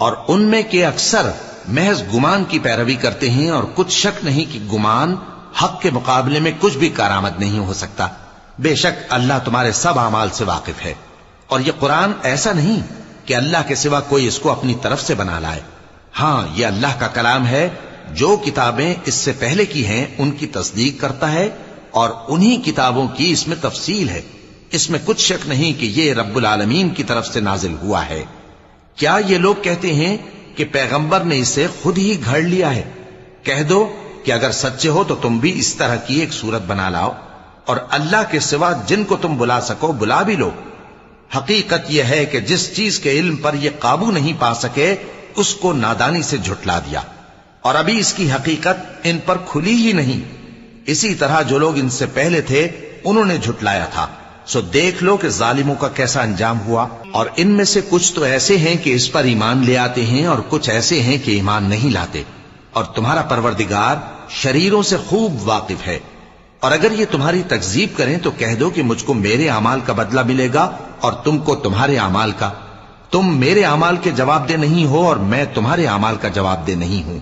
اور ان میں کے اکثر محض گمان کی پیروی کرتے ہیں، اور کچھ شک نہیں کہ گمان حق کے مقابلے میں کچھ بھی کارآمد نہیں ہو سکتا۔ بے شک اللہ تمہارے سب اعمال سے واقف ہے، اور یہ قرآن ایسا نہیں کہ اللہ کے سوا کوئی اس کو اپنی طرف سے بنا لائے۔ ہاں، یہ اللہ کا کلام ہے، جو کتابیں اس سے پہلے کی ہیں ان کی تصدیق کرتا ہے، اور انہی کتابوں کی اس میں تفصیل ہے۔ اس میں کچھ شک نہیں کہ یہ رب العالمین کی طرف سے نازل ہوا ہے۔ کیا یہ لوگ کہتے ہیں کہ پیغمبر نے اسے خود ہی گھڑ لیا ہے؟ کہہ دو کہ اگر سچے ہو تو تم بھی اس طرح کی ایک صورت بنا لاؤ، اور اللہ کے سوا جن کو تم بلا سکو بلا بھی لو۔ حقیقت یہ ہے کہ جس چیز کے علم پر یہ قابو نہیں پا سکے اس کو نادانی سے جھٹلا دیا، اور ابھی اس کی حقیقت ان پر کھلی ہی نہیں۔ اسی طرح جو لوگ ان سے پہلے تھے انہوں نے جھٹلایا تھا، سو دیکھ لو کہ ظالموں کا کیسا انجام ہوا۔ اور ان میں سے کچھ تو ایسے ہیں کہ اس پر ایمان لے آتے ہیں، اور کچھ ایسے ہیں کہ ایمان نہیں لاتے، اور تمہارا پروردگار شریروں سے خوب واقف ہے۔ اور اگر یہ تمہاری تکذیب کریں تو کہہ دو کہ مجھ کو میرے اعمال کا بدلہ ملے گا اور تم کو تمہارے اعمال کا۔ تم میرے اعمال کے جواب دہ نہیں ہو اور میں تمہارے اعمال کا جواب دہ نہیں ہوں۔